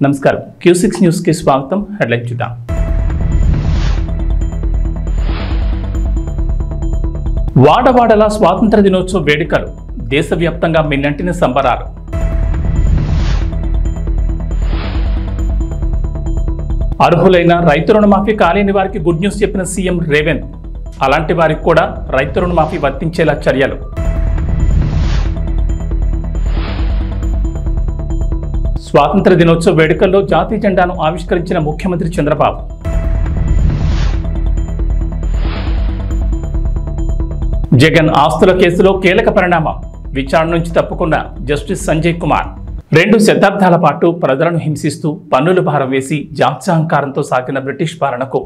నమస్కారం Q6 news కి స్వాగతం. హెడ్లైన్ చూద్దాం. వాడవాడల స్వాతంత్ర దినోత్సవ వేడుకలు, దేశవ్యాప్తంగా మిన్నంటిన సంబరాలు. అర్హులైన రైతు రుణమాఫీ కాలేని వారికి గుడ్ న్యూస్ చెప్పిన సీఎం రేవంత్. అలాంటి వారికి కూడా రైతు రుణమాఫీ వర్తించేలా చర్యలు. స్వాతంత్ర దినోత్సవ వేడుకల్లో జాతీయ జెండాను ఆవిష్కరించిన ముఖ్యమంత్రి చంద్రబాబు. జగన్ ఆస్తుల కేసులో కీలక పరిణామం, విచారణ నుంచి తప్పుకున్న జస్టిస్ సంజయ్ కుమార్. 2 శతాబ్దాల పాటు ప్రజలను హింసిస్తూ పన్నుల భారం వేసి జాత్యహంకారంతో సాగిన బ్రిటిష్ పాలనకు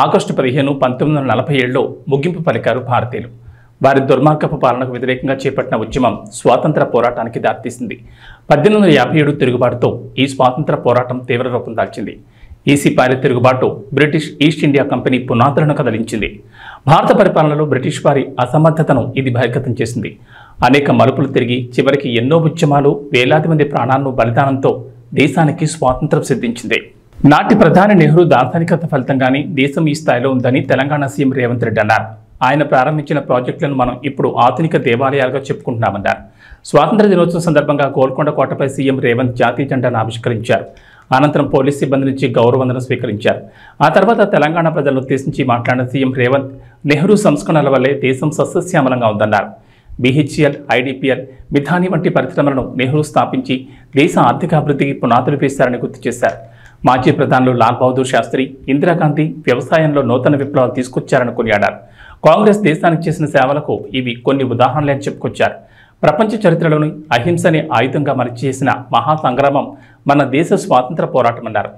ఆగస్టు 15, 1947లో ముగింపు పలికారు భారతీయులు. వారి దుర్మార్గపు పాలనకు వ్యతిరేకంగా చేపట్టిన ఉద్యమం స్వాతంత్ర పోరాటానికి దారితీసింది. 1857 తిరుగుబాటుతో ఈ స్వాతంత్ర పోరాటం తీవ్ర రూపం దాల్చింది. ఈ సిపాయిల తిరుగుబాటు బ్రిటిష్ ఈస్ట్ ఇండియా కంపెనీ పునాదులను కదిలించింది. భారత పరిపాలనలో బ్రిటిష్ వారి అసమర్థతను ఇది బహిర్గతం చేసింది. అనేక మలుపులు తిరిగి చివరికి ఎన్నో ఉద్యమాలు, వేలాది మంది ప్రాణాలను బలిదానంతో దేశానికి స్వాతంత్రం సిద్ధించింది. నాటి ప్రధాని నెహ్రూ దార్శనికత ఫలితంగానే దేశం ఈ స్థాయిలో ఉందని తెలంగాణ సీఎం రేవంత్ రెడ్డి అన్నారు. ఆయన ప్రారంభించిన ప్రాజెక్టులను మనం ఇప్పుడు ఆధునిక దేవాలయాలుగా చెప్పుకుంటున్నామన్నారు. స్వాతంత్ర దినోత్సవం సందర్భంగా గోల్కొండ కోటపై సీఎం రేవంత్ జాతీయ జెండాను ఆవిష్కరించారు. అనంతరం పోలీస్ సిబ్బంది నుంచి గౌరవవందనం స్వీకరించారు. ఆ తర్వాత తెలంగాణ ప్రజలను ఉద్దేశించి మాట్లాడిన సీఎం రేవంత్, నెహ్రూ సంస్కరణల వల్లే దేశం సస్యశ్యామలంగా ఉందన్నారు. BHEL, IDPL, మిథాని వంటి పరిశ్రమలను నెహ్రూ స్థాపించి దేశ ఆర్థికాభివృద్ధికి పునాదులు వేశారని గుర్తు చేశారు. మాజీ ప్రధానులు లాల్ బహదూర్ శాస్త్రి, ఇందిరాగాంధీ వ్యవసాయంలో నూతన విప్లవాలు తీసుకొచ్చారని కొనియాడారు. కాంగ్రెస్ దేశానికి చేసిన సేవలకు ఇవి కొన్ని ఉదాహరణలే అని చెప్పుకొచ్చారు. ప్రపంచ చరిత్రలోని అహింసని ఆయుధంగా మలిచేసిన మహా సంగ్రామం మన దేశ స్వాతంత్ర పోరాటమన్నారు.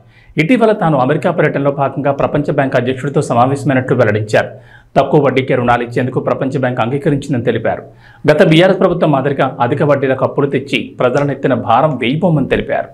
ఇటీవల తాను అమెరికా పర్యటనలో భాగంగా ప్రపంచ బ్యాంక్ అధ్యక్షుడితో సమావేశమైనట్లు వెల్లడించారు. తక్కువ వడ్డీకే రుణాలు ఇచ్చేందుకు ప్రపంచ బ్యాంక్ అంగీకరించిందని తెలిపారు. గత బీఆర్ఎస్ ప్రభుత్వం మాదిరిగా అధిక వడ్డీలకు అప్పులు తెచ్చి ప్రజలను ఎత్తిన భారం వేయిపోమని తెలిపారు.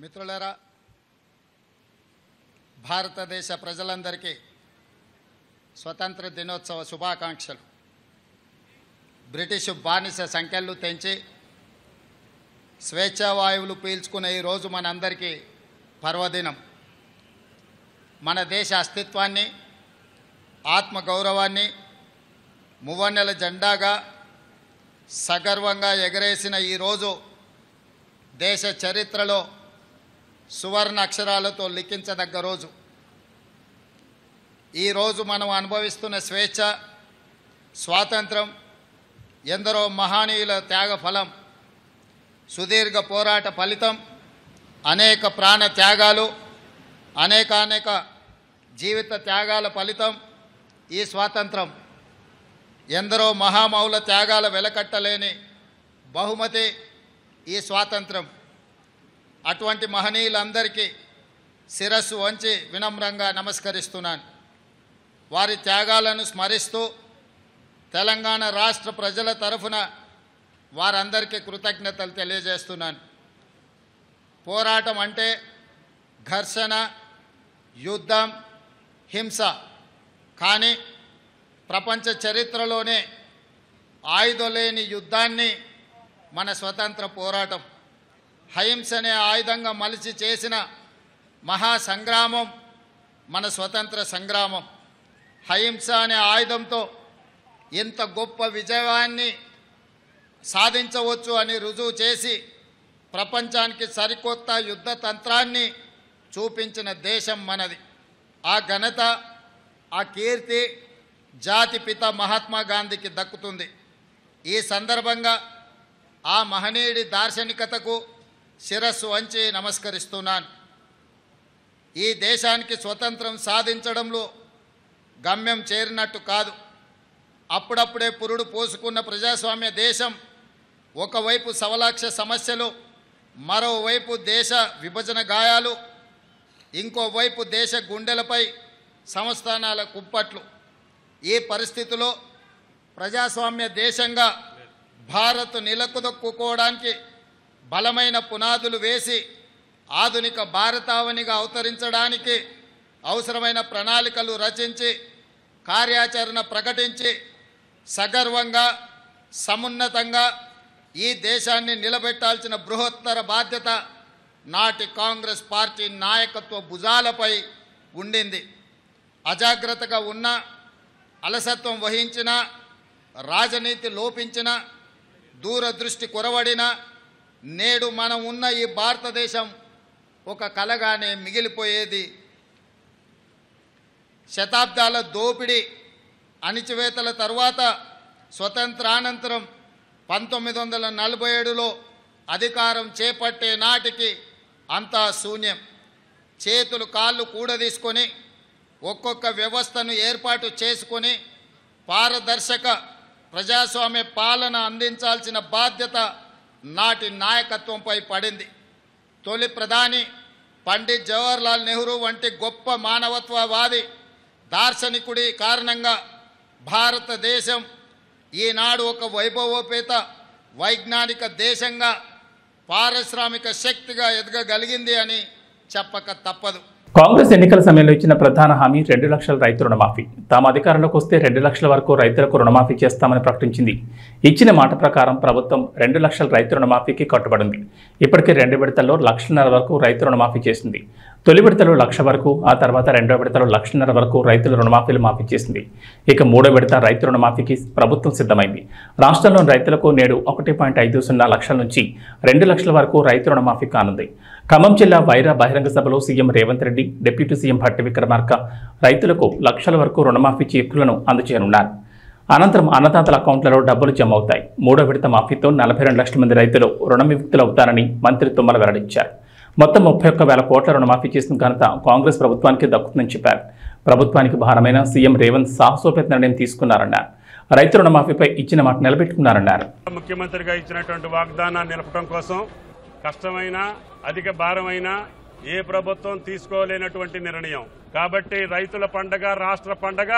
మిత్రులారా, భారతదేశ ప్రజలందరికీ స్వతంత్ర దినోత్సవ శుభాకాంక్షలు. బ్రిటిష్ బానిస సంఖ్యలు తెంచి స్వేచ్ఛావాయువులు పీల్చుకునే ఈరోజు మనందరికీ పర్వదినం. మన దేశ అస్తిత్వాన్ని, ఆత్మగౌరవాన్ని మువ్వన్నెల జెండాగా సగర్వంగా ఎగరేసిన ఈరోజు దేశ చరిత్రలో సువర్ణ అక్షరాలతో లిఖించదగ్గ రోజు. ఈరోజు మనం అనుభవిస్తున్న స్వేచ్ఛ, స్వాతంత్రం ఎందరో మహనీయుల త్యాగ ఫలం, సుదీర్ఘ పోరాట ఫలితం, అనేక ప్రాణ త్యాగాలు, అనేక జీవిత త్యాగాల ఫలితం ఈ స్వాతంత్రం. ఎందరో మహామౌల త్యాగాల వెలకట్టలేని బహుమతి ఈ స్వాతంత్రం. అటువంటి మహనీయులందరికీ శిరస్సు వంచి వినమ్రంగా నమస్కరిస్తున్నాను. వారి త్యాగాలను స్మరిస్తూ తెలంగాణ రాష్ట్ర ప్రజల తరఫున వారందరికీ కృతజ్ఞతలు తెలియజేస్తున్నాను. పోరాటం అంటే ఘర్షణ, యుద్ధం, హింస. కానీ ప్రపంచ చరిత్రలోనే ఆయుధం లేని యుద్ధాన్ని మన స్వతంత్ర పోరాటం. అహింసనే ఆయుధంగా మలిచి చేసిన మహాసంగ్రామం మన స్వతంత్ర సంగ్రామం. అహింస అనే ఆయుధంతో ఎంత గొప్ప విజయాన్ని సాధించవచ్చు అని రుజువు చేసి ప్రపంచానికి సరికొత్త యుద్ధ తంత్రాన్ని చూపించిన దేశం మనది. ఆ ఘనత, ఆ కీర్తి జాతిపిత మహాత్మా గాంధీకి దక్కుతుంది. ఈ సందర్భంగా ఆ మహనీయుడి దార్శనికతకు శిరస్సు వంచి నమస్కరిస్తున్నాను. ఈ దేశానికి స్వతంత్రం సాధించడంలో గమ్యం చేరినట్టు కాదు. అప్పుడప్పుడే పురుడు పోసుకున్న ప్రజాస్వామ్య దేశం ఒకవైపు సవలాక్ష సమస్యలు, మరోవైపు దేశ విభజన గాయాలు, ఇంకోవైపు దేశ గుండెలపై సంస్థానాల కుప్పట్లు. ఈ పరిస్థితిలో ప్రజాస్వామ్య దేశంగా భారత్ నిలకుదొక్కుకోవడానికి బలమైన పునాదులు వేసి ఆధునిక భారతావనిగా అవతరించడానికి అవసరమైన ప్రణాళికలు రచించి కార్యాచరణ ప్రకటించి సగర్వంగా సమున్నతంగా ఈ దేశాన్ని నిలబెట్టాల్సిన బృహత్తర బాధ్యత నాటి కాంగ్రెస్ పార్టీ నాయకత్వ భుజాలపై ఉండింది. అజాగ్రత్తగా ఉన్న, అలసత్వం వహించిన, రాజనీతి లోపించిన, దూరదృష్టి కొరవడిన నేడు మనం ఉన్న ఈ భారతదేశం ఒక కలగానే మిగిలిపోయేది. శతాబ్దాల దోపిడీ అణిచివేతల తర్వాత స్వతంత్రానంతరం 1947లో అధికారం చేపట్టే నాటికి అంతా శూన్యం. చేతులు కాళ్ళు కూడదీసుకొని ఒక్కొక్క వ్యవస్థను ఏర్పాటు చేసుకొని పారదర్శక ప్రజాస్వామ్య పాలన అందించాల్సిన బాధ్యత నాటి నాయకత్వంపై పడింది. తొలి ప్రధాని పండిట్ జవహర్లాల్ నెహ్రూ వంటి గొప్ప మానవత్వవాది దార్శనికుడి కారణంగా భారతదేశం ఈనాడు ఒక వైభవోపేత వైజ్ఞానిక దేశంగా, పారిశ్రామిక శక్తిగా ఎదగగలిగింది అని చెప్పక తప్పదు. కాంగ్రెస్ ఎన్నికల సమయంలో ఇచ్చిన ప్రధాన హామీ 2 లక్షల రైతు రుణమాఫీ. తాము అధికారంలోకి వస్తే 2 లక్షల వరకు రైతులకు రుణమాఫీ చేస్తామని ప్రకటించింది. ఇచ్చిన మాట ప్రకారం ప్రభుత్వం 2 లక్షల రైతు రుణమాఫీకి కట్టుబడింది. ఇప్పటికే 2 విడతల్లో 1.5 లక్షల వరకు రైతు రుణమాఫీ చేసింది. తొలి విడతలో 1 లక్ష వరకు, ఆ తర్వాత 2వ విడతలో 1.5 లక్షల వరకు రైతుల రుణమాఫీలు మాఫీ చేసింది. ఇక 3వ విడత రైతు రుణమాఫీకి ప్రభుత్వం సిద్ధమైంది. రాష్ట్రంలోని రైతులకు నేడు 1.50 లక్షల నుంచి 2 లక్షల వరకు రైతు రుణమాఫీ కానుంది. ఖమ్మం జిల్లా వైరా బహిరంగ సభలో CM Revanth Reddy, deputy CM Bhatti Vikramarka రైతులకు లక్షల వరకు రుణమాఫీ చెక్కులను అందజేయనున్నారు. అనంతరం అన్నదాతల అకౌంట్లలో డబ్బులు జమ అవుతాయి. 3వ విడత మాఫీతో 42 లక్షల మంది రైతులు రుణ విముక్తులవుతారని మంత్రి తుమ్మల వెల్లడించారు. మొత్తం 31,000 కోట్ల రుణమాఫీ చేసిన ఘనత కాంగ్రెస్ ప్రభుత్వానికి దక్కుతుందని చెప్పారు. ప్రభుత్వానికి భారమైన సీఎం రేవంత్ సాహసోపేత నిర్ణయం తీసుకున్నారన్నారు. రైతు రుణమాఫీపై ఇచ్చిన మాట నిలబెట్టుకున్నారన్నారు. ముఖ్యమంత్రిగా ఇచ్చినటువంటి వాగ్దానాన్ని నిలపడం కోసం కష్టమైన, అధిక భారమైన ఏ ప్రభుత్వం తీసుకోలేనటువంటి నిర్ణయం. కాబట్టి రైతుల పండగ, రాష్ట్ర పండగ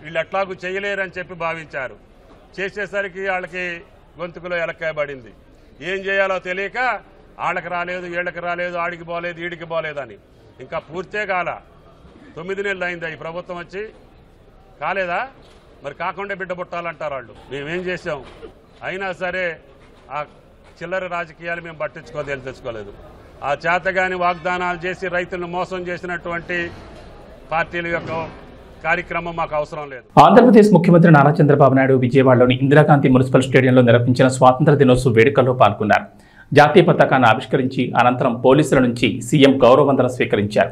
వీళ్ళు ఎట్లాగూ చేయలేరని చెప్పి భావించారు. చేసేసరికి వాళ్ళకి గొంతుకులో ఎలక్కాయబడింది. ఏం చేయాలో తెలియక వాళ్ళకి రాలేదు, వీళ్ళకి రాలేదు, ఆడికి పోలేదు, ఈడికి పోలేదని ఇంకా పూర్తే కాల. 9 నెలలు అయిందా ఈ ప్రభుత్వం వచ్చి? కాలేదా? మరి కాకుండా బిడ్డ పుట్టాలంటారు వాళ్ళు. మేమేం చేసాం? అయినా సరే ఆ చిల్లర రాజకీయాలు మేము తెచ్చుకోలేదు. ఆ చేతగాని వాగ్దానాలు చేసి రైతులను మోసం చేసినటువంటి పార్టీల యొక్క కార్యక్రమం మాకు అవసరం లేదు. ఆంధ్రప్రదేశ్ ముఖ్యమంత్రి నారా చంద్రబాబు నాయుడు విజయవాడలోని ఇందిరాగాంధీ మున్సిపల్ స్టేడియంలో నిర్వహించిన స్వాతంత్ర దినోత్సవ వేడుకల్లో పాల్గొన్నారు. జాతీయ పతాకాన్ని ఆవిష్కరించి అనంతరం పోలీసుల నుంచి సీఎం గౌరవవందనం స్వీకరించారు.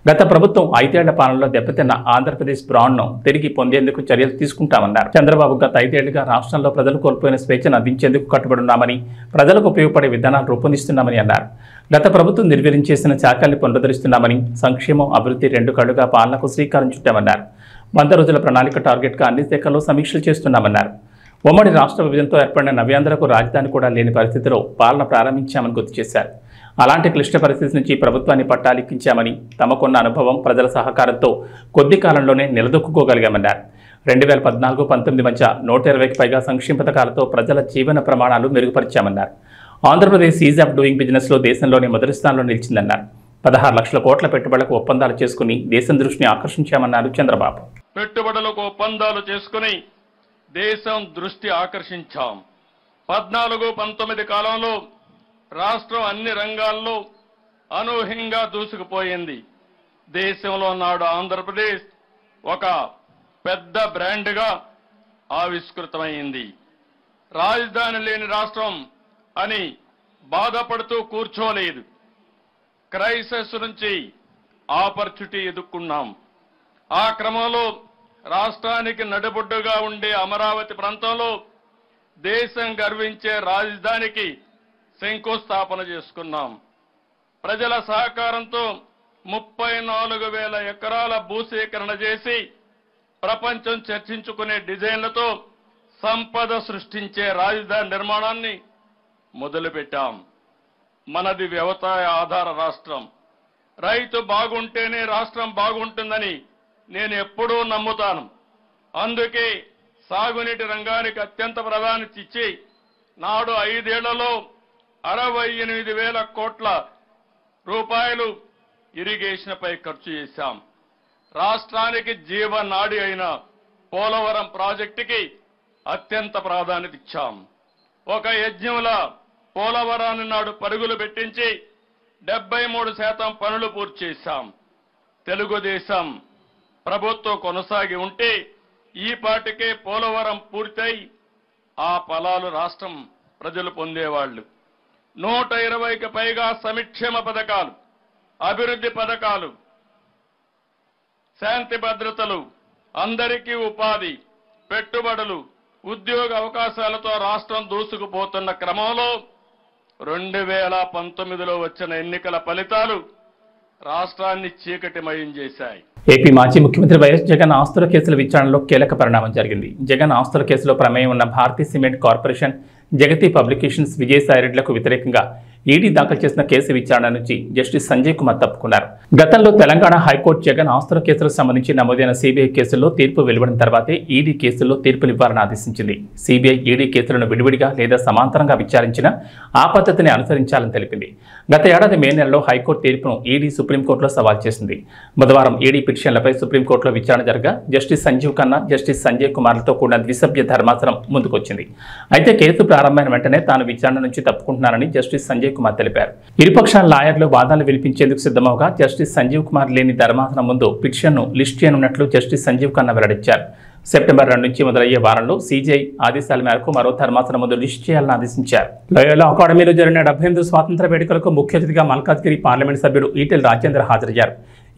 గత ప్రభుత్వం 5 ఏళ్ల పాలనలో దెబ్బతిన్న ఆంధ్రప్రదేశ్ బ్రాండ్ను తిరిగి పొందేందుకు చర్యలు తీసుకుంటామన్నారు. చంద్రబాబు గత 5 ఏళ్లుగా రాష్ట్రంలో ప్రజలు కోల్పోయిన స్వేచ్ఛను అందించేందుకు కట్టుబడున్నామని, ప్రజలకు ఉపయోగపడే విధానాలు రూపొందిస్తున్నామని అన్నారు. గత ప్రభుత్వం నిర్వీర్యం చేసిన శాఖల్ని పునరుద్ధరిస్తున్నామని, సంక్షేమం, అభివృద్ధి 2 కళ్లుగా పాలనకు శ్రీకారం చుట్టామన్నారు. 100 రోజుల ప్రణాళిక టార్గెట్గా అన్ని శాఖల్లో సమీక్షలు చేస్తున్నామన్నారు. ఉమ్మడి రాష్ట్ర విభజనతో ఏర్పడిన నవ్యాంధ్రకు రాజధాని కూడా లేని పరిస్థితిలో పాలన ప్రారంభించామని గుర్తు చేశారు. అలాంటి క్లిష్ట పరిస్థితి నుంచి ప్రభుత్వాన్ని పట్టాలెక్కించామని, తమకున్న అనుభవం, ప్రజల సహకారంతో కొద్ది కాలంలోనే నిలదొక్కుకోగలిగామన్నారు. 2014-19 మధ్య 120కి పైగా సంక్షేమ పథకాలతో ప్రజల జీవన ప్రమాణాలు మెరుగుపరిచామన్నారు. ఆంధ్రప్రదేశ్ ఈజ్ ఆఫ్ డూయింగ్ బిజినెస్లో దేశంలోనే మొదటి స్థానంలో నిలిచిందన్నారు. 16 లక్షల కోట్ల పెట్టుబడులకు ఒప్పందాలు చేసుకుని దేశం దృష్టిని ఆకర్షించామన్నారు చంద్రబాబు. పెట్టుబడులకు ఒప్పందాలు చేసుకుని దేశం దృష్టి ఆకర్షించాం. 14-19 కాలంలో రాష్ట్రం అన్ని రంగాల్లో అనూహ్యంగా దూసుకుపోయింది. దేశంలో నాడు ఆంధ్రప్రదేశ్ ఒక పెద్ద బ్రాండ్గా ఆవిష్కృతమైంది. రాజధాని లేని రాష్ట్రం అని బాధపడుతూ కూర్చోలేదు. క్రైసిస్ నుంచి ఆపర్చునిటీ ఎదుర్కొన్నాం. ఆ క్రమంలో రాష్ట్రానికి నడిబొడ్డుగా ఉండే అమరావతి ప్రాంతంలో దేశం గర్వించే రాజధానికి శంకుస్థాపన చేసుకున్నాం. ప్రజల సహకారంతో 34,000 ఎకరాల భూసేకరణ చేసి ప్రపంచం చర్చించుకునే డిజైన్లతో సంపద సృష్టించే రాజధాని నిర్మాణాన్ని మొదలుపెట్టాం. మనది వ్యవసాయ ఆధార రాష్ట్రం. రైతు బాగుంటేనే రాష్ట్రం బాగుంటుందని నేను ఎప్పుడూ నమ్ముతాను. అందుకే సాగునీటి రంగానికి అత్యంత ప్రాధాన్యత ఇచ్చి నాడు 5 ఏళ్లలో 68,000 కోట్ల రూపాయలు ఇరిగేషన్పై ఖర్చు చేశాం. రాష్ట్రానికి జీవనాడి అయిన పోలవరం ప్రాజెక్టుకి అత్యంత ప్రాధాన్యత ఇచ్చాం. ఒక యజ్ఞంలా పోలవరాన్ని నాడు పరుగులు పెట్టించి 73% పనులు పూర్తి చేశాం. తెలుగుదేశం ప్రభుత్వం కొనసాగి ఉంటే ఈ పాటికే పోలవరం పూర్తయి ఆ ఫలాలు రాష్ట్రం ప్రజలు పొందేవాళ్లు. 120కి పైగా సంక్షేమ పథకాలు, అభివృద్ధి పథకాలు, శాంతి భద్రతలు, అందరికీ ఉపాధి, పెట్టుబడులు, ఉద్యోగ అవకాశాలతో రాష్ట్రం దూసుకుపోతున్న క్రమంలో 2019లో వచ్చిన ఎన్నికల ఫలితాలు రాష్ట్రాన్ని చీకటిమయం చేశాయి. ఏపీ మాజీ ముఖ్యమంత్రి వైఎస్ జగన్ ఆస్తుల కేసుల విచారణలో కీలక పరిణామం జరిగింది. జగన్ ఆస్తుల కేసులో ప్రమేయం ఉన్న భారతీ సిమెంట్ కార్పొరేషన్, జగతి పబ్లికేషన్స్, విజయసాయిరెడ్డిలకు వ్యతిరేకంగా ఈడీ దాఖలు చేసిన కేసు విచారణ నుంచి జస్టిస్ సంజయ్ కుమార్ తప్పుకున్నారు. గతంలో తెలంగాణ హైకోర్టు జగన్ ఆస్తుల కేసులకు సంబంధించి నమోదైన సిబిఐ కేసుల్లో తీర్పు వెలువడిన తర్వాతే ఈడీ కేసుల్లో తీర్పునివ్వాలని ఆదేశించింది. సిబిఐ ఈడీ కేసులను విడివిడిగా లేదా సమాంతరంగా విచారించిన ఆ పద్ధతిని అనుసరించాలని తెలిపింది. గత ఏడాది మే నెలలో హైకోర్టు తీర్పును ఈడీ సుప్రీంకోర్టులో సవాల్ చేసింది. బుధవారం ఈడీ పిటిషన్లపై సుప్రీంకోర్టులో విచారణ జరగా జస్టిస్ సంజీవ్ ఖన్నా, జస్టిస్ సంజయ్ కుమార్లతో కూడిన ద్విసభ్య ధర్మాసనం ముందుకొచ్చింది. అయితే కేసు ప్రారంభమైన వెంటనే తాను విచారణ నుంచి తప్పుకుంటున్నానని జస్టిస్ సంజయ్ కుమార్ తెలిపారు. ఇరుపక్షాల లాయర్లు వాదనలు వినిపించేందుకు సిద్ధమవగా జస్టిస్ సంజీవ్ కుమార్ లేని ధర్మాసనం ముందు పిటిషన్ను లిస్ట్ చేయనున్నట్లు జస్టిస్ సంజీవ్ ఖన్నా వెల్లడించారు. సెప్టెంబర్ 2 నుంచి మొదలయ్యే వారంలో సీజీఐ ఆదేశాల మేరకు మరో ధర్మాసనం ముందు లిస్ట్ చేయాలని ఆదేశించారు. లోయోలా అకాడమీలో జరిగిన 78 స్వాతంత్ర వేడుకలకు ముఖ్య అతిథిగా మల్కాజ్గిరి పార్లమెంట్ సభ్యుడు ఈటెల రాజేందర్ హాజరయ్యారు.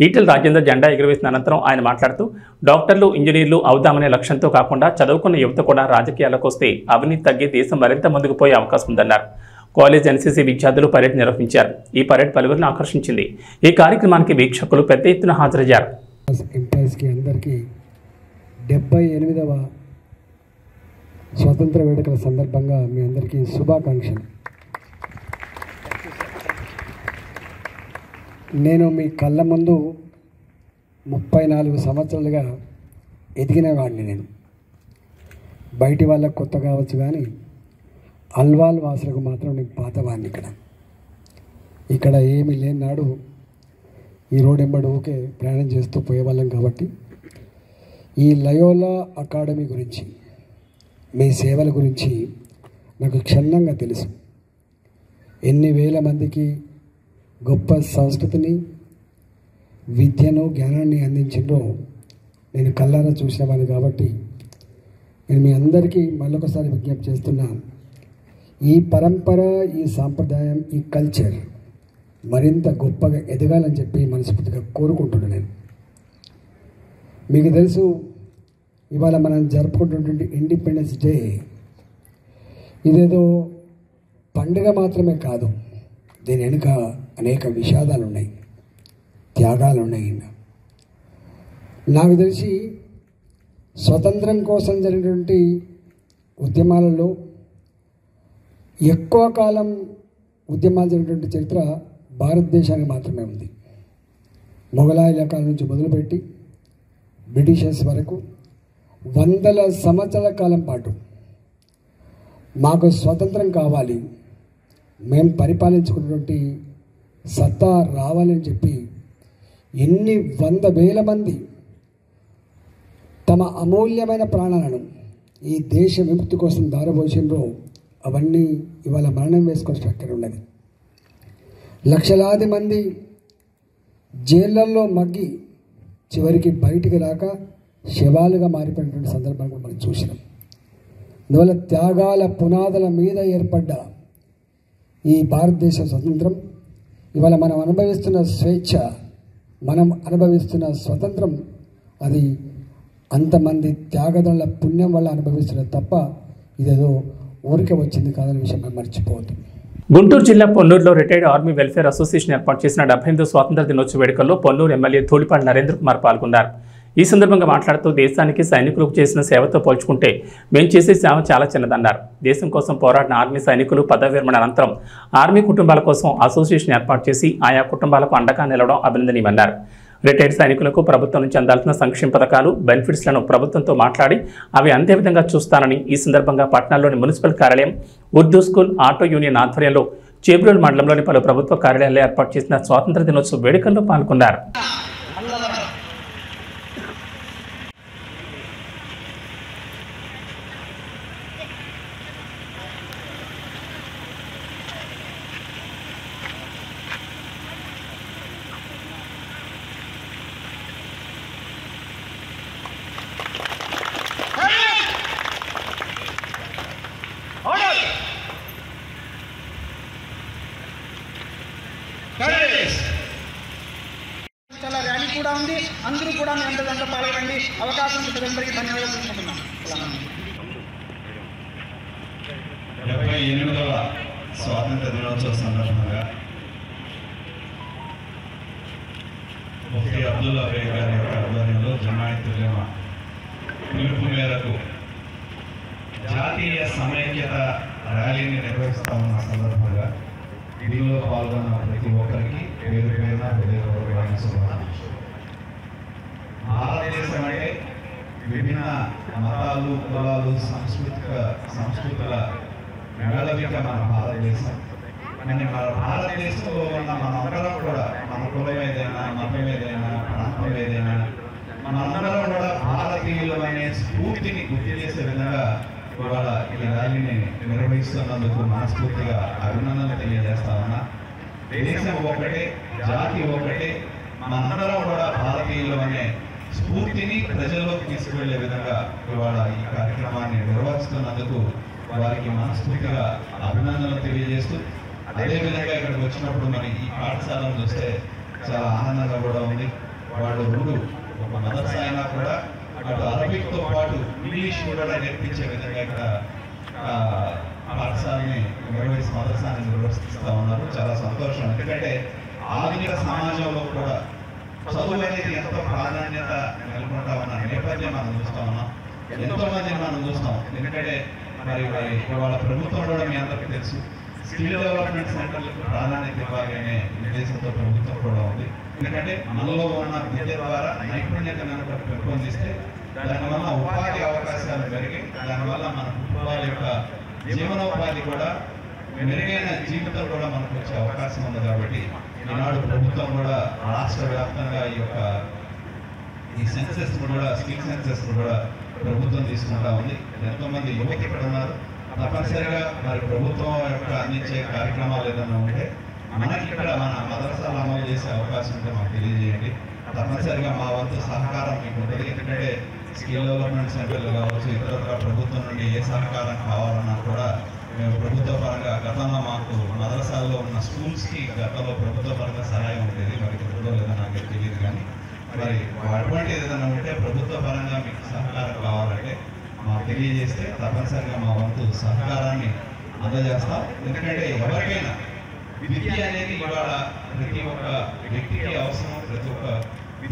ఈటెల రాజేందర్ జెండా ఎగురవేసిన అనంతరం ఆయన మాట్లాడుతూ డాక్టర్లు, ఇంజనీర్లు అవుదామనే లక్ష్యంతో కాకుండా చదువుకున్న యువత కూడా రాజకీయాలకు వస్తే అవినీతి తగ్గి దేశం మరింత ముందుకు పోయే అవకాశం ఉందన్నారు. కాలేజ్ ఎన్సీసీ విద్యార్థులు పరేడ్ నిర్వహించారు. ఈ పరేడ్ పలువురిని ఆకర్షించింది. ఈ కార్యక్రమానికి వీక్షకులు పెద్ద ఎత్తున హాజరయ్యారు. 78వ స్వాతంత్ర వేడుకల సందర్భంగా మీ అందరికీ శుభాకాంక్షలు. నేను మీ కళ్ళ ముందు 34 సంవత్సరాలుగా ఎదిగిన వాడిని. నేను బయటి వాళ్ళకు కొత్త కావచ్చు కానీ అల్వాల్ వాసులకు మాత్రం నేను పాతవాడిని. ఇక్కడ ఏమీ లేని నాడు ఈ రోడ్ ఎంబడి ఊకే ప్రయాణం చేస్తూ పోయేవాళ్ళం. కాబట్టి ఈ లయోలా అకాడమీ గురించి, మీ సేవల గురించి నాకు క్షుణ్ణంగా తెలుసు. ఎన్ని వేల మందికి గొప్ప సంస్కృతిని, విద్యను, జ్ఞానాన్ని అందించిందో నేను కళ్ళారా చూసినవాడిని. కాబట్టి నేను మీ అందరికీ మళ్ళొకసారి విజ్ఞప్తి చేస్తున్నా, ఈ పరంపర, ఈ సాంప్రదాయం, ఈ కల్చర్ మరింత గొప్పగా ఎదగాలని చెప్పి మనస్ఫూర్తిగా కోరుకుంటున్నాను. నేను మీకు తెలుసు, ఇవాళ మనం జరుపుకుంటున్నటువంటి ఇండిపెండెన్స్ డే ఇదేదో పండుగ మాత్రమే కాదు. దీని వెనుక అనేక విషాదాలు ఉన్నాయి, త్యాగాలు ఉన్నాయి. నాకు తెలిసి స్వతంత్రం కోసం జరిగినటువంటి ఉద్యమాలలో ఎక్కువ కాలం ఉద్యమాలు జరిగినటువంటి చరిత్ర భారతదేశానికి మాత్రమే ఉంది. మొఘలాయుల కాలం నుంచి మొదలుపెట్టి బ్రిటిషర్స్ వరకు వందల సంవత్సరాల కాలం పాటు మాకు స్వతంత్రం కావాలి, మేము పరిపాలించుకున్నటువంటి సత్తా రావాలని చెప్పి ఎన్ని 100,000 మంది తమ అమూల్యమైన ప్రాణాలను ఈ దేశ విముక్తి కోసం దారబోసిండ్రో అవన్నీ ఇవాళ మరణం వేసుకొని అక్కడ ఉన్నది. లక్షలాది మంది జైళ్ళల్లో మగ్గి చివరికి బయటికి రాక శవాలుగా మారిపోయినటువంటి సందర్భాన్ని మనం చూసినాం. అందువల్ల త్యాగాల పునాదుల మీద ఏర్పడ్డ ఈ భారతదేశ స్వతంత్రం, ఇవాళ మనం అనుభవిస్తున్న స్వేచ్ఛ, మనం అనుభవిస్తున్న స్వతంత్రం, అది అంతమంది త్యాగదళ పుణ్యం వల్ల అనుభవిస్తున్నది తప్ప ఇదేదో ఊరికే వచ్చింది కాదనే విషయం మనం మర్చిపోవద్దు. గుంటూరు జిల్లా పొన్నూరులో రిటైర్డ్ ఆర్మీ వెల్ఫేర్ అసోసియేషన్ ఏర్పాటు చేసిన 78వ స్వాతంత్ర దినోత్సవ వేడుకల్లో పొన్నూరు ఎమ్మెల్యే ధూళిపాటి నరేంద్ర కుమార్ పాల్గొన్నారు. ఈ సందర్భంగా మాట్లాడుతూ దేశానికి సైనికులకు చేసిన సేవతో పోల్చుకుంటే మేము చేసే సేవ చాలా చిన్నదన్నారు. దేశం కోసం పోరాడిన ఆర్మీ సైనికులు పదవి విరమణ అనంతరం ఆర్మీ కుటుంబాల కోసం అసోసియేషన్ ఏర్పాటు చేసి ఆయా కుటుంబాలకు అండగా నిలవడం అభినందనీయమన్నారు. రిటైర్డ్ సైనికులకు ప్రభుత్వం నుంచి అందాల్సిన సంక్షేమ పథకాలు బెనిఫిట్స్లను ప్రభుత్వంతో మాట్లాడి అవి అందే విధంగా చూస్తానని ఈ సందర్భంగా పట్టణంలోని మున్సిపల్ కార్యాలయం, ఉర్దూ స్కూల్, ఆటో యూనియన్ ఆధ్వర్యంలో చేబ్రోలు మండలంలోని పలు ప్రభుత్వ కార్యాలయాల్లో ఏర్పాటు చేసిన స్వాతంత్ర దినోత్సవ వేడుకల్లో పాల్గొన్నారు. చాలా ర్యాలీ కూడా ఉంది. అందరూ కూడా మీ అందరూ పాల్గొనండి. అవకాశం ఇచ్చినందరికీ ధన్యవాదాలు తెలుసుకుంటున్నాం. 78వ స్వాతంత్ర దినోత్సవ సందర్భంగా ముఫ్తీ అబ్దుల్లా బేగ్ గారి యొక్క ఆధ్వర్యంలో జమాయత్ ఉలమా పిలుపు మేరకు జాతీయ సమైక్యత ర్యాలీని నిర్వహిస్తా ఉన్న సందర్భంగా దీనిలో పాల్గొన్న ప్రతి ఒక్కరికి పేరు పేరున హృదయపూర్వకమైన శుభాకాంక్షలు. భారతదేశం అంటే విభిన్న మతాలు, కులాలు, సంస్కృతుల మేళవిక మన భారతదేశం. మన భారతదేశంలో ఉన్న మనందరం కూడా మన కులం ఏదైనా, మతం ఏదైనా, ప్రాంతం ఏదైనా, మనందరం కూడా భారతీయులు అనే స్ఫూర్తిని గుర్తు చేసే విధంగా ఇవాళ ఈ ర్యాలీని నిర్వహిస్తున్నందుకు మనస్ఫూర్తిగా అభినందనలు తెలియజేస్తా ఉన్నా. దేశం ఒకటే, జాతి ఒకటే, మనందరం కూడా భారతీయులు అనే స్ఫూర్తిని ప్రజల్లోకి తీసుకువెళ్లే విధంగా ఇవాళ ఈ కార్యక్రమాన్ని నిర్వహిస్తున్నందుకు వారికి మనస్ఫూర్తిగా అభినందనలు తెలియజేస్తూ, అదేవిధంగా ఇక్కడికి వచ్చినప్పుడు మరి ఈ పాఠశాలను చూస్తే చాలా ఆనందంగా కూడా ఉంది. వాళ్ళు రెండు ఒక మదర్సా అయినా కూడా అటు అరబిక్తో పాటు ఇంగ్లీష్ కూడా నేర్పించే విధంగా ఇక్కడ పాఠశాలని మదర్సాని నిర్వహిస్తూ ఉన్నారు. చాలా సంతోషం. ఎందుకంటే ఆధునిక సమాజంలో కూడా చదువు అనేది ఎంతో ప్రాధాన్యత నెలకొంటా ఉన్న నేపథ్యం మనం చూస్తూ ఉన్నాం. ఎంతో మందిని మనం చూస్తాం. ఎందుకంటే మరి వాళ్ళ ప్రభుత్వం కూడా మీ అందరికీ తెలుసు, స్కిల్ డెవలప్మెంట్ సెంటర్లకు ప్రాధాన్యత ఇవ్వాలి అనే ఉద్దేశంతో ప్రభుత్వం కూడా ఉంది. ఎందుకంటే మనలో ఉన్న విద్య ద్వారా నైపుణ్యతను పెంపొందిస్తే దానివల్ల ఉపాధి అవకాశాలు పెరిగి దానివల్ల మన కుటుంబాల యొక్క జీవనోపాధి కూడా మెరుగైన జీవితం కూడా మనకు వచ్చే అవకాశం ఉంది. కాబట్టి ఈనాడు ప్రభుత్వం కూడా రాష్ట్ర వ్యాప్తంగా ఈ సెన్సెస్ కూడా, స్కిల్ సెన్సెస్ కూడా ప్రభుత్వం తీసుకుంటా ఉంది. ఎంతోమంది యువత ఇక్కడ ఉన్నారు. తప్పనిసరిగా మరి ప్రభుత్వం యొక్క అందించే కార్యక్రమాలు ఏదైనా ఉంటే మనకి ఇక్కడ మన మదరసాలు అమలు చేసే అవకాశం ఉంటే మాకు తెలియజేయండి. తప్పనిసరిగా మా వంతు సహకారం మీకు ఉంటుంది. ఎందుకంటే స్కిల్ డెవలప్మెంట్ సెంటర్లు కావచ్చు, ఇతరత్ర ప్రభుత్వం నుండి ఏ సహకారం కావాలన్నా కూడా మేము ప్రభుత్వ పరంగా గతంలో మాకు మదరసాల్లో ఉన్న స్కూల్స్కి గతంలో ప్రభుత్వ పరంగా సహాయం ఉండేది. మరి ప్రభుత్వం లేదో నాకు తెలియదు, కానీ మరి అటువంటి ఏదైనా ఉంటే ప్రభుత్వ పరంగా మీకు సహకారం కావాలంటే మాకు తెలియజేస్తే తప్పనిసరిగా మా వంతు సహకారాన్ని అందజేస్తాం. ఎందుకంటే ఎవరికైనా విద్య అనేది ఇవాళ ప్రతి ఒక్క వ్యక్తికి అవసరం. ప్రతి ఒక్క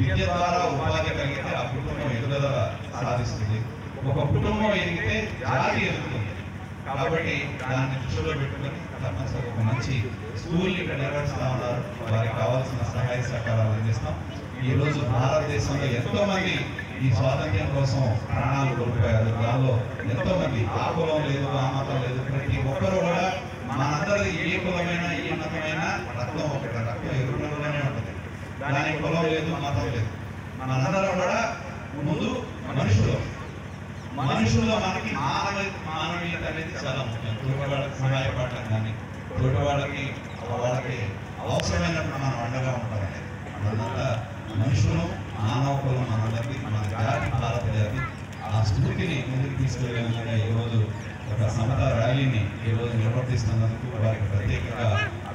విద్య ద్వారా ఉపాధి కలిగితే ఆ కుటుంబం ఎదుగుదల సాధిస్తుంది. ఒక కుటుంబం ఎదిగితే జాతి ఎదుగుతుంది. కాబట్టి దాన్ని దృష్టిలో పెట్టుకొని తప్పనిసరిగా ఒక మంచి స్కూల్ని ఇక్కడ నిర్వహిస్తూ ఉన్నారు. వారికి కావాల్సిన సహాయ సహకారాలు అందిస్తాం. ఈరోజు భారతదేశంలో ఎంతోమంది ఈ స్వాతంత్ర్యం కోసం ప్రాణాలు కోల్పోయారు. దానిలో ఎంతోమంది ఆ కులం లేదు, ఆ మతం లేదు, ప్రతి ఒక్కరు కూడా మనందరూ ఏ కులమైనా ఏ మతమైనా రక్తం ఒకటి, రక్తం ఎదురులోనే ఉంటుంది. దానికి కులం లేదు, మతం లేదు. మనందరం కూడా ముందు మనుషుల్లో మనకి మానవీయత అనేది చాలా ముఖ్యం. తోటి వాళ్ళకి సహాయపడటం కానీ, తోటి వాళ్ళకి అవసరమైనప్పుడు మనం అండగా ఉంటాం. మనంతా మనుషులు, మానవ కులం మనందరికీ, మన జాతి భారత జాతి ఆ స్ఫూర్తిని ముందుకు తీసుకెళ్లే విధంగా ఈరోజు ఒక సమతా ర్యాలీని ఈరోజు నిర్వర్తిస్తున్నందుకు వారికి ప్రత్యేకంగా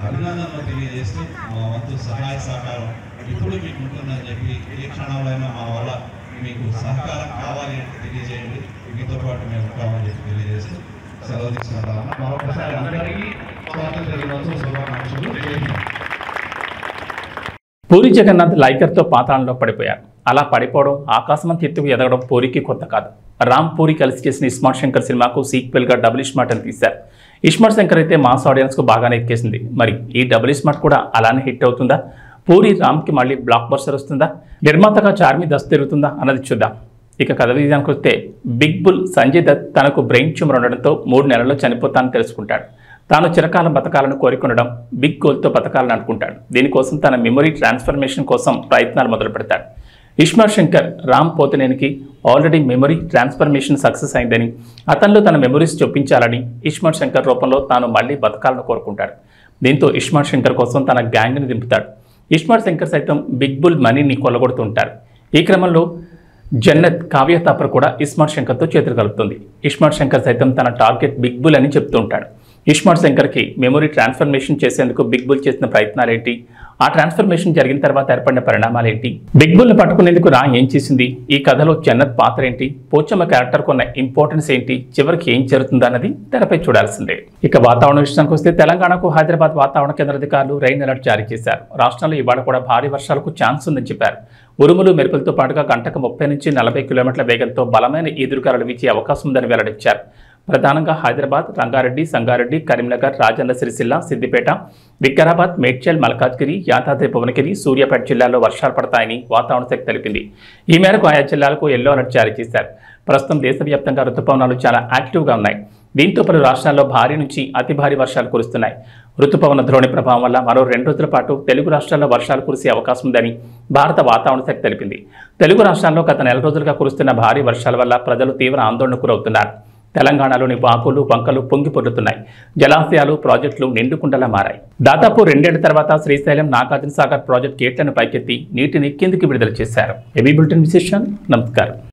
అభినందనలు తెలియజేస్తూ మా వంతు సహాయ సహకారం ఇప్పుడు మీకు ఉంటుందని చెప్పి ఏ క్షణంలో మా వల్ల మీకు సహకారం కావాలి అంటే తెలియజేయండి. మీతో పాటు మేము ఉంటామని చెప్పి తెలియజేస్తూ సెలవు తీసుకుంటాము. మరొకసారి అందరికీ స్వాతంత్ర దినోత్సవ శుభాకాంక్షలు. జై హింద్. పూరి జగన్నాథ్ లైగర్తో పాతాళంలో పడిపోయారు. అలా పడిపోవడం, ఆకాశమంత ఎత్తుకు ఎదగడం పూరికి కొత్త కాదు. రామ్ పూరి కలిసి చేసిన ఇస్మార్ట్ శంకర్ సినిమాకు సీక్వెల్గా డబుల్ ఇస్మార్ట్ అని తీశారు. ఇస్మార్ట్ శంకర్ అయితే మాస్ ఆడియన్స్కు బాగానే ఎక్కేసింది. మరి ఈ డబుల్ ఇస్మార్ట్ కూడా అలానే హిట్ అవుతుందా? పూరి రామ్కి మళ్ళీ బ్లాక్ బస్టర్ వస్తుందా? నిర్మాతగా చార్మి దస్తు తిరుగుతుందా అన్నది చూద్దాం. ఇక కథ విధానానికి వస్తే బిగ్ బుల్ సంజయ్ దత్ తనకు బ్రెయిన్ ట్యూమర్ ఉండడంతో 3 నెలల్లో చనిపోతానని తెలుసుకుంటాడు. తాను చిరకాలం బతకాలను కోరుకునడం, బిగ్ గోల్తో బతకాలని అనుకుంటాడు. దీనికోసం తన మెమరీ ట్రాన్స్ఫర్మేషన్ కోసం ప్రయత్నాలు మొదలు పెడతాడు. ఇస్మార్ట్ శంకర్ రామ్ పోతినేనికి ఆల్రెడీ మెమరీ ట్రాన్స్ఫర్మేషన్ సక్సెస్ అయిందని, అతనిలో తన మెమరీస్ చొప్పించాలని ఇస్మార్ట్ శంకర్ రూపంలో తాను మళ్ళీ బతకాలను కోరుకుంటాడు. దీంతో ఇస్మార్ట్ శంకర్ కోసం తన గ్యాంగ్ని దింపుతాడు. ఇస్మార్ట్ శంకర్ సైతం బిగ్ బుల్ మనీని కొల్లగొడుతుంటారు. ఈ క్రమంలో జన్నత్ కావ్య తాపర్ కూడా ఇస్మార్ట్ శంకర్తో చేతులు కలుపుతుంది. ఇస్మార్ట్ శంకర్ సైతం తన టార్గెట్ బిగ్ బుల్ అని చెప్తూ ఉంటాడు. ఇస్మార్ట్ శంకర్కి మెమరీ ట్రాన్స్ఫర్మేషన్ చేసేందుకు బిగ్ బుల్ చేసిన ప్రయత్నాలేంటి, ఆ ట్రాన్స్ఫర్మేషన్ జరిగిన తర్వాత ఏర్పడిన పరిణామాలేంటి, బిగ్ బుల్ని పట్టుకునేందుకు రా ఏం చేసింది, ఈ కథలో జన్నత్ పాత్ర ఏంటి, పోచమ్మ క్యారెక్టర్ కొన్న ఇంపార్టెన్స్ ఏంటి, చివరికి ఏం జరుగుతుందన్నది తెరపై చూడాల్సిందే. ఇక వాతావరణ విషయానికి వస్తే తెలంగాణకు హైదరాబాద్ వాతావరణ కేంద్ర అధికారులు రెయిన్ అలర్ట్ జారీ చేశారు. రాష్ట్రంలో ఇవాళ కూడా భారీ వర్షాలకు ఛాన్స్ ఉందని చెప్పారు. ఉరుములు మెరుపులతో పాటుగా గంటకు 30 నుంచి 40 కిలోమీటర్ల వేగంతో బలమైన ఈదురుగాలులు వీచే అవకాశం ఉందని వెల్లడించారు. ప్రధానంగా హైదరాబాద్, రంగారెడ్డి, సంగారెడ్డి, కరీంనగర్, రాజన్న సిరిసిల్ల, సిద్దిపేట, వికారాబాద్, మేడ్చల్, మల్కాజ్గిరి, యాదాద్రి భువనగిరి, సూర్యాపేట జిల్లాల్లో వర్షాలు పడతాయని వాతావరణ శాఖ తెలిపింది. ఈ మేరకు ఆయా జిల్లాలకు ఎల్లో అలర్ట్ జారీ చేశారు. ప్రస్తుతం దేశవ్యాప్తంగా రుతుపవనాలు చాలా యాక్టివ్గా ఉన్నాయి. దీంతో పలు రాష్ట్రాల్లో భారీ నుంచి అతి భారీ వర్షాలు కురుస్తున్నాయి. రుతుపవన ద్రోణి ప్రభావం వల్ల మరో 2 రోజుల పాటు తెలుగు రాష్ట్రాల్లో వర్షాలు కురిసే అవకాశం ఉందని భారత వాతావరణ శాఖ తెలిపింది. తెలుగు రాష్ట్రాల్లో గత నెల రోజులుగా కురుస్తున్న భారీ వర్షాల వల్ల ప్రజలు తీవ్ర ఆందోళనకు గురవుతున్నారు. తెలంగాణలోని వాగులు, వంకలు పొంగి పొర్లుతున్నాయి. జలాశయాలు, ప్రాజెక్టులు నిండుకుండలా మారాయి. దాదాపు 2 ఏళ్ల తర్వాత శ్రీశైలం, నాగార్జున సాగర్ ప్రాజెక్టు గేట్లను పైకెత్తి నీటిని కిందికి విడుదల చేశారు. ఏబీ బులెటిన్ విశేషాలు. నమస్కారం.